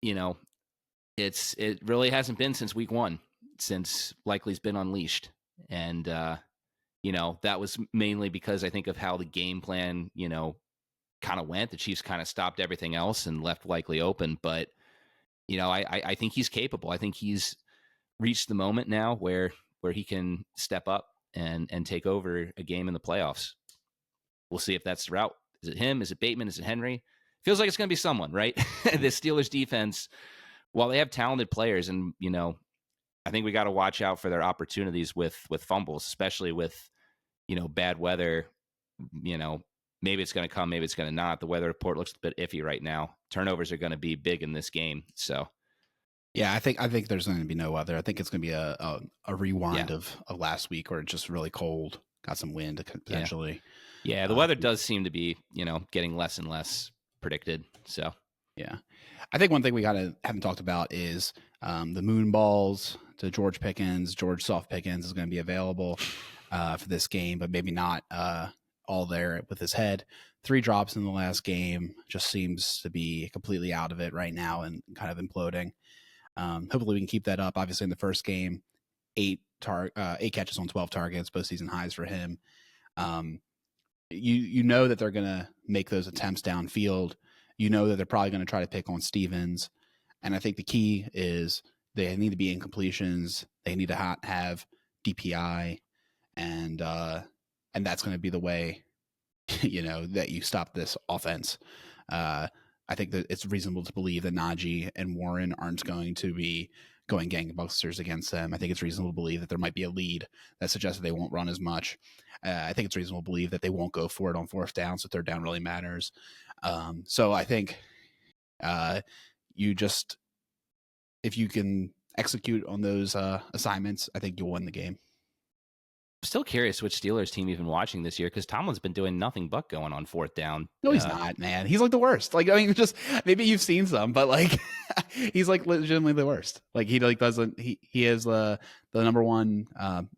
it really hasn't been since week 1 since Likely's been unleashed. And, that was mainly because I think of how the game plan, kind of went. The Chiefs kind of stopped everything else and left Likely open. But, I think he's capable. I think he's reached the moment now where he can step up and take over a game in the playoffs. We'll see if that's the route. Is it him? Is it Bateman? Is it Henry? Feels like it's going to be someone, right? The Steelers defense, while they have talented players, and, I think we got to watch out for their opportunities with fumbles, especially with, bad weather. Maybe it's going to come, maybe it's going to not. The weather report looks a bit iffy right now. Turnovers are going to be big in this game. So, yeah, I think there's going to be no weather. I think it's going to be a rewind of last week where it's just really cold, got some wind potentially. Yeah, the weather does seem to be, getting less and less predicted. So, yeah, I think one thing we haven't talked about is the moon balls to George Pickens. George Soft Pickens is going to be available for this game, but maybe not all there with his head. 3 drops in the last game, just seems to be completely out of it right now and kind of imploding. Hopefully we can keep that up. Obviously in the first game, 8 catches on 12 targets, postseason highs for him. You know that they're going to make those attempts downfield. You know that they're probably going to try to pick on Stevens. And I think the key is they need to be incompletions. They need to have DPI, and that's going to be the way, that you stop this offense. I think that it's reasonable to believe that Najee and Warren aren't going to be going gangbusters against them. I think it's reasonable to believe that there might be a lead that suggests that they won't run as much. I think it's reasonable to believe that they won't go for it on 4th down, so 3rd down really matters. So I think if you can execute on those assignments, I think you'll win the game. I'm still curious which Steelers team you've been watching this year, because Tomlin's been doing nothing but going on 4th down. No, he's not, man. He's like the worst. Just maybe you've seen some, but he's legitimately the worst. He is the number 1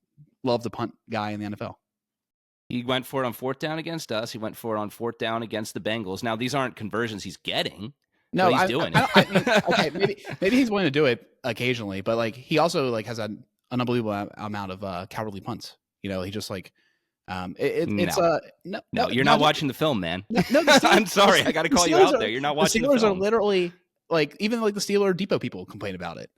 love to punt guy in the NFL. He went for it on 4th down against us. He went for it on 4th down against the Bengals. Now, these aren't conversions he's getting. No, he's doing it. I mean, okay, maybe he's willing to do it occasionally, but he also has an unbelievable amount of cowardly punts. He just no, you're not watching the film, man. No, I'm sorry, I got to call you out there. You're not watching the film. The Steelers are literally even the Steeler Depot people complain about it.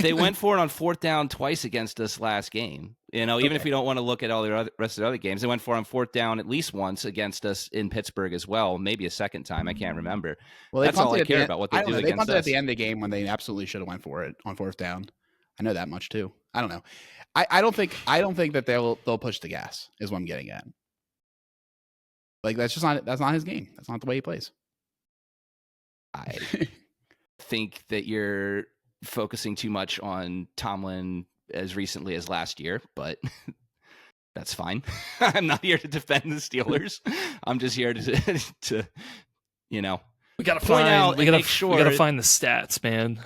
They went for it on 4th down twice against us last game. Even if we don't want to look at all the rest of the other games, they went for it on 4th down at least once against us in Pittsburgh as well. Maybe a second time. I can't remember. Well, that's all I care about. What they do against us. They punted at the end of the game when they absolutely should have went for it on 4th down. I know that much too. I don't know. I don't think that they'll push the gas is what I'm getting at. That's not his game. That's not the way he plays. I think that you're focusing too much on Tomlin as recently as last year, but that's fine. I'm not here to defend the Steelers. I'm just here to we gotta point out. We gotta find the stats, man.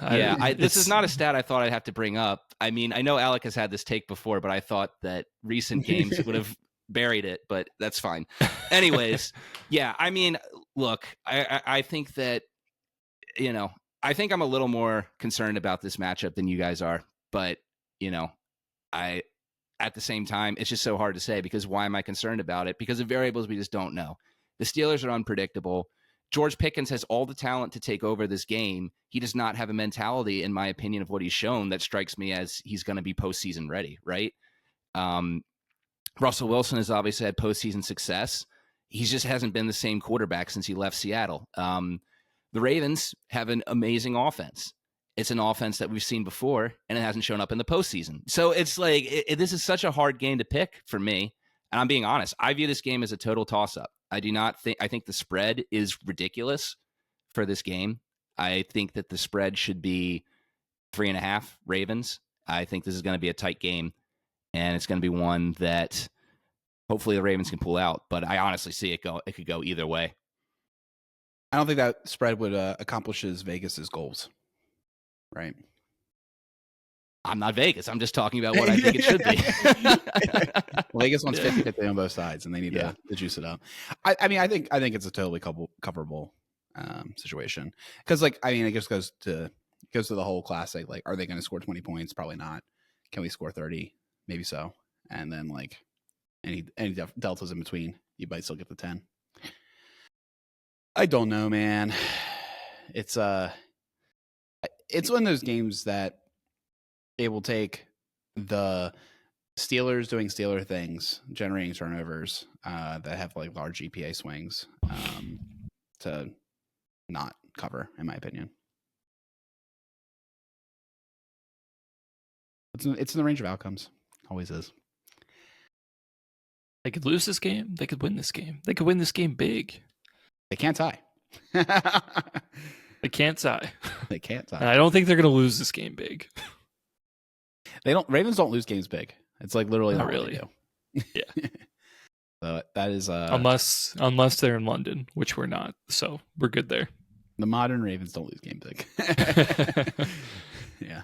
This is not a stat I thought I'd have to bring up. I mean, I know Alec has had this take before, but I thought that recent games would have buried it. But that's fine. Anyways, yeah. I mean, look, I think that I think I'm a little more concerned about this matchup than you guys are. But at the same time, it's just so hard to say, because why am I concerned about it? Because of variables we just don't know. The Steelers are unpredictable. George Pickens has all the talent to take over this game. He does not have a mentality, in my opinion, of what he's shown that strikes me as he's going to be postseason ready, right? Russell Wilson has obviously had postseason success. He just hasn't been the same quarterback since he left Seattle. The Ravens have an amazing offense. It's an offense that we've seen before, and it hasn't shown up in the postseason. So it's this is such a hard game to pick for me. And I'm being honest. I view this game as a total toss-up. I think the spread is ridiculous for this game. I think that the spread should be 3.5 Ravens. I think this is going to be a tight game, and it's going to be one that hopefully the Ravens can pull out. But I honestly see it could go either way. I don't think that spread would accomplishes Vegas's goals, right? I'm not Vegas. I'm just talking about what I think it should be. Vegas wants 50-50 on both sides, and they need to juice it up. I mean, I think it's a totally coverable situation because, like, I mean, it just goes to the whole classic. Like, are they going to score 20 points? Probably not. Can we score 30? Maybe so. And then, like, any deltas in between, you might still get the 10. I don't know, man. It's one of those games that it will take the Steelers doing Steeler things, generating turnovers that have like large EPA swings to not cover, in my opinion. It's in the range of outcomes. Always is. They could lose this game. They could win this game. They could win this game big. They can't tie. They can't tie. They can't tie. And I don't think they're going to lose this game big. Ravens don't lose games big. It's like literally not not really. Yeah. So that is unless they're in London, which we're not. So we're good there. The modern Ravens don't lose games big. Yeah.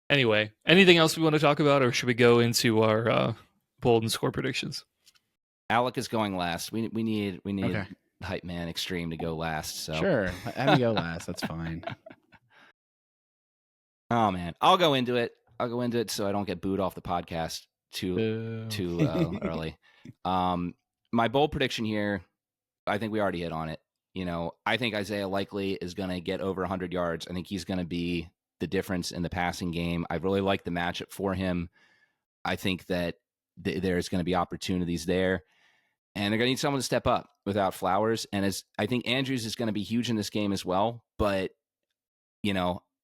Anyway, anything else we want to talk about, or should we go into our bold and score predictions? Alec is going last. We need Okay. Hype Man Extreme to go last. So Sure, have me go last. That's fine. Oh man, I'll go into it so I don't get booed off the podcast too early. My bold prediction here, I think we already hit on it. I think Isaiah likely is going to get over 100 yards. I think he's going to be the difference in the passing game. I really like the matchup for him. I think that there's going to be opportunities there, and they're going to need someone to step up without Flowers. And I think Andrews is going to be huge in this game as well. But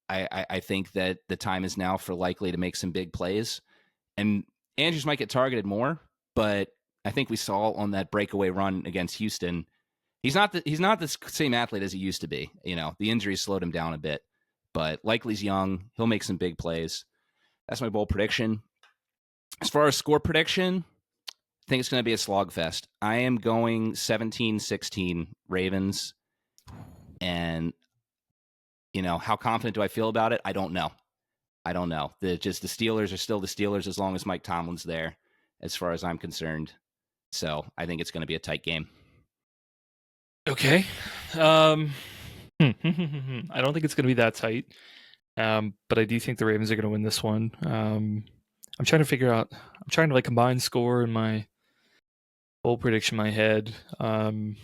I think that the time is now for likely to make some big plays, and Andrews might get targeted more. But I think we saw on that breakaway run against Houston, he's not the same athlete as he used to be. The injuries slowed him down a bit, but likely's young. He'll make some big plays. That's my bold prediction. As far as score prediction, I think it's going to be a slogfest. I am going 17-16 Ravens. And, how confident do I feel about it? I don't know. The Steelers are still the Steelers as long as Mike Tomlin's there, as far as I'm concerned. So I think it's going to be a tight game. Okay. I don't think it's going to be that tight. But I do think the Ravens are going to win this one. I'm trying to combine score in my bold prediction in my head. I'm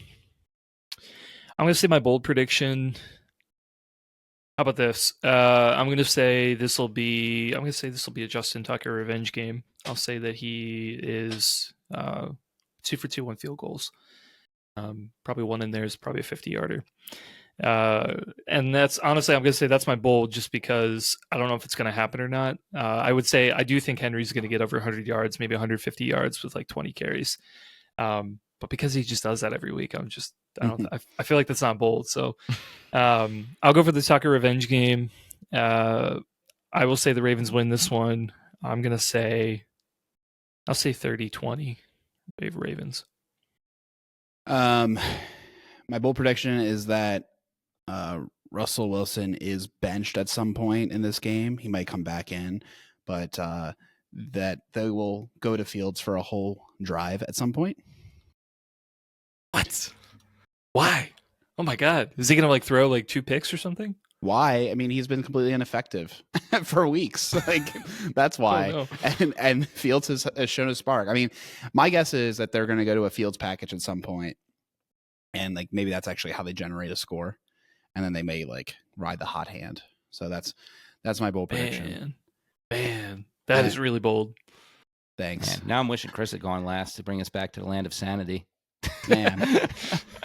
going to say my bold prediction. How about this? I'm going to say this will be a Justin Tucker revenge game. I'll say that he is 2 for 2 on field goals. Probably one in there is probably a 50-yarder. And that's honestly, I'm going to say that's my bold just because I don't know if it's going to happen or not. I would say I do think Henry's going to get over 100 yards, maybe 150 yards with like 20 carries. But because he just does that every week, I feel like that's not bold. So I'll go for the Tucker revenge game. I will say the Ravens win this one. I'll say 30-20 Ravens. My bold prediction is that Russell Wilson is benched at some point in this game. He might come back in, but that they will go to Fields for a whole drive at some point. What? Why? Oh my God. Is he going to throw 2 picks or something? Why? I mean, he's been completely ineffective for weeks. That's why. Oh, no. And Fields has shown a spark. I mean, my guess is that they're going to go to a Fields package at some point, and maybe that's actually how they generate a score, and then they may ride the hot hand. So that's my bold prediction. Man, that is really bold. Thanks. Man, now I'm wishing Chris had gone last to bring us back to the land of sanity. Man,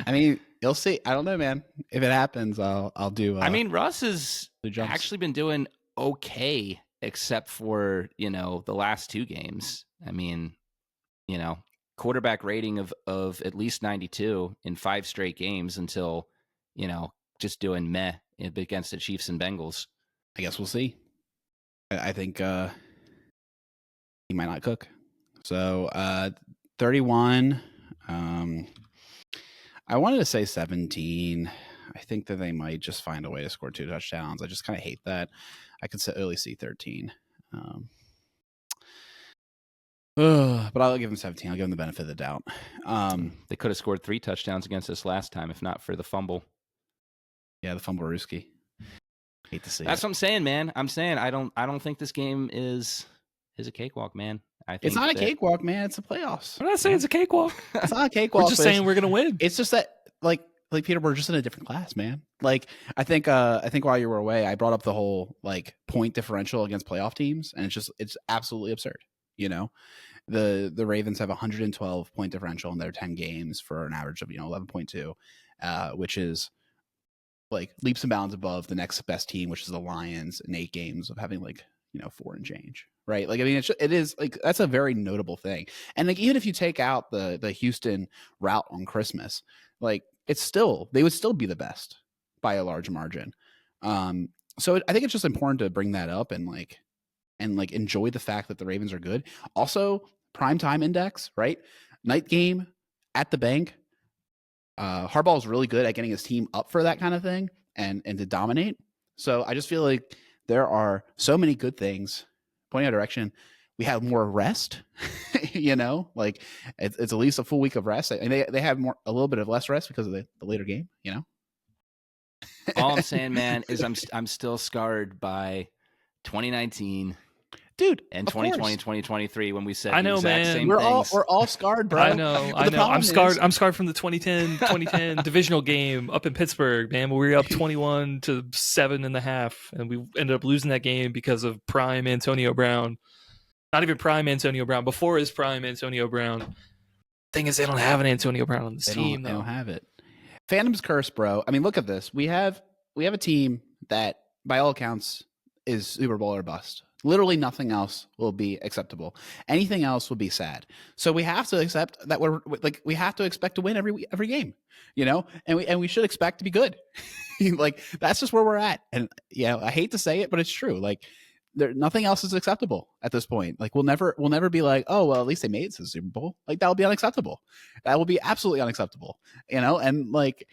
I mean, you'll see. I don't know, man. If it happens, I'll do. I mean, Russ has actually been doing okay, except for the last 2 games. I mean, quarterback rating of at least 92 in 5 straight games until just doing meh against the Chiefs and Bengals. I guess we'll see. I think he might not cook. So 31. I wanted to say 17. I think that they might just find a way to score 2 touchdowns. I just kind of hate that. I could early see 13. But I'll give them 17. I'll give them the benefit of the doubt. They could have scored 3 touchdowns against us last time if not for the fumble. Yeah, the fumble Ruski. Hate to see That's it. what I'm saying, man. I'm saying I don't think this game is a cakewalk, man. I think it's not a cakewalk, man. It's the playoffs. I'm not saying it's a cakewalk. It's not a cakewalk. We're just saying we're gonna win. It's just that, like Peter, we're just in a different class, man. Like I think while you were away, I brought up the whole like point differential against playoff teams, and it's absolutely absurd. You know, the Ravens have 112 point differential in their 10 games for an average of 11.2, which is like leaps and bounds above the next best team, which is the Lions, in 8 games of having 4 and change. Right. Like, I mean, it is like, that's a very notable thing. And like, even if you take out the Houston route on Christmas, like they would still be the best by a large margin. So I think it's just important to bring that up and enjoy the fact that the Ravens are good. Also, primetime index, right? Night game at the bank. Harbaugh is really good at getting his team up for that kind of thing and to dominate. So I just feel like there are so many good things pointing our direction. We have more rest, like it's at least a full week of rest. And they have a little bit of less rest because of the later game, All I'm saying, man, is I'm still scarred by 2019, dude, and 2020, 2023 when we said I know, the exact man. same we're things. all scarred, bro. I know. I'm scarred from the 2010 divisional game up in Pittsburgh, man. We were up 21-7.5, and we ended up losing that game because of prime Antonio Brown. Not even prime Antonio Brown, before his prime Antonio Brown. Thing is, they don't have an Antonio Brown on this team. They don't have it. Phantom's curse, bro. I mean, look at this. We have a team that, by all accounts, is Super Bowl or bust. Literally nothing else will be acceptable. Anything else will be sad. So we have to accept that we have to expect to win every game, and we should expect to be good. Like, that's just where we're at. And I hate to say it, but it's true. Like, nothing else is acceptable at this point. Like, we'll never be like, oh, well, at least they made it to the Super Bowl. Like, that would be unacceptable. That will be absolutely unacceptable. And like,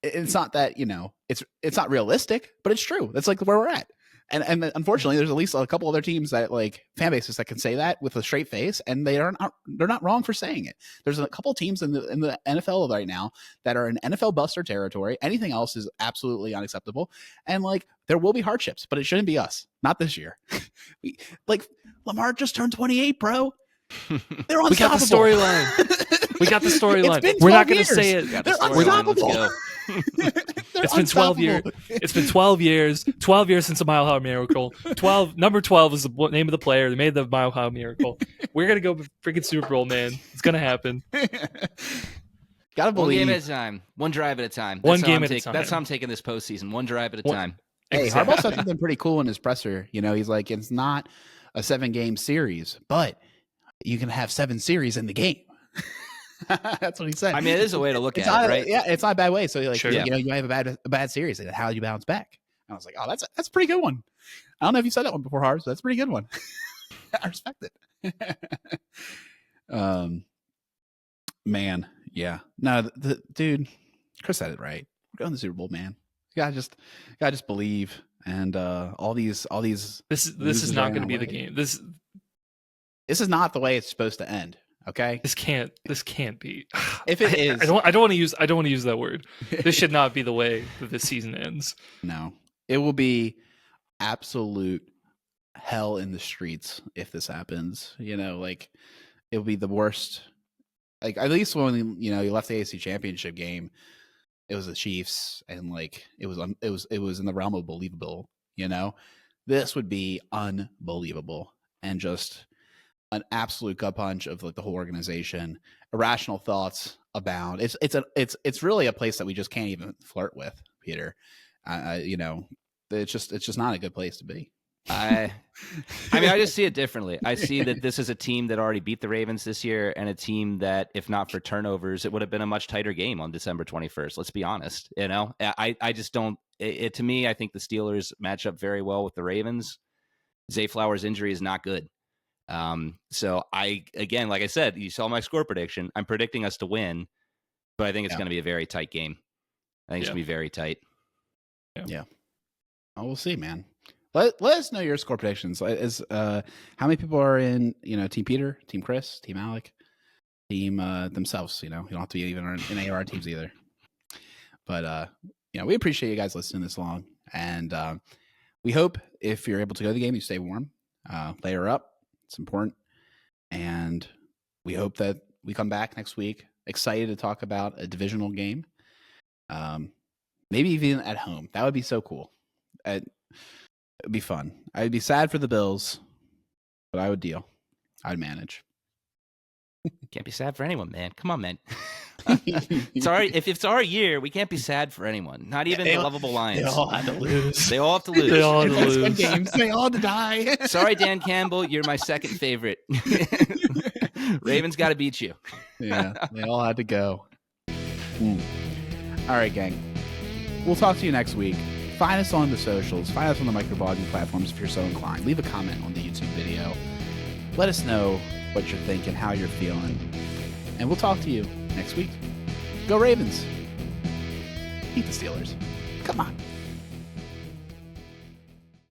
it's not that, it's not realistic, but it's true. That's like where we're at. And unfortunately, there's at least a couple other teams that, like, fan bases that can say that with a straight face, and they're not wrong for saying it. There's a couple teams in the NFL right now that are in NFL buster territory. Anything else is absolutely unacceptable, and like, there will be hardships, but it shouldn't be us. Not this year. Lamar just turned 28, bro. They're unstoppable. We got the storyline. We got the storyline. We're not going to say it. They're unstoppable. It's been 12 years. It's been 12 years. 12 years since the Mile High Miracle. Number 12 is the name of the player. They made the Mile High Miracle. We're gonna go freaking Super Bowl, man. It's gonna happen. Gotta believe. One game at a time. One drive at a time. One game at a time. That's how I'm taking this postseason. One drive at a time. Hey, Harbaugh said something pretty cool in his presser. He's like, it's not a 7-game series, but you can have 7 series in the game. That's what he said. I mean, it is a way to look at it, right? Yeah, it's not a bad way. So you're like, sure, you have a bad series, and how do you bounce back? And I was like, oh, that's a pretty good one. I don't know if you said that one before, Harbs, but that's a pretty good one. I respect it. Man, yeah. No, the dude, Chris said it right. We're going to the Super Bowl, man. You gotta just believe. And all these. This is not going to be the game. This is not the way it's supposed to end. Okay. This can't be. If it is, I don't want to use that word. This should not be the way that this season ends. No, it will be absolute hell in the streets if this happens. Like, it will be the worst. Like, at least when you left the AFC Championship game, it was the Chiefs, and like it was in the realm of believable. This would be unbelievable, and just an absolute gut punch of like the whole organization. Irrational thoughts abound. It's really a place that we just can't even flirt with, Peter. It's just not a good place to be. I mean, I just see it differently. I see that this is a team that already beat the Ravens this year, and a team that, if not for turnovers, it would have been a much tighter game on December 21st. Let's be honest. I just don't. To me, I think the Steelers match up very well with the Ravens. Zay Flowers' injury is not good. So again, like I said, you saw my score prediction. I'm predicting us to win. But I think it's going to be a very tight game. I think it's going to be very tight. Yeah. Oh, we'll see, man. Let us know your score predictions. How many people are in, Team Peter, Team Chris, Team Alec, Team themselves? You don't have to be even in AR teams either. But we appreciate you guys listening this long, and we hope if you're able to go to the game, you stay warm, layer up. It's important, and we hope that we come back next week excited to talk about a divisional game. Maybe even at home. That would be so cool. It'd be fun. I'd be sad for the Bills, but I would deal. I'd manage. Can't be sad for anyone, man. Come on, man. Sorry, if it's our year, we can't be sad for anyone. Not even the lovable Lions. They all had to lose. They all have to lose. They all had to lose. Games. They all had to die. Sorry, Dan Campbell. You're my second favorite. Ravens got to beat you. Yeah, they all had to go. All right, gang. We'll talk to you next week. Find us on the socials. Find us on the microblogging platforms if you're so inclined. Leave a comment on the YouTube video. Let us know what you're thinking, how you're feeling. And we'll talk to you next week. Go Ravens. Beat the Steelers. Come on.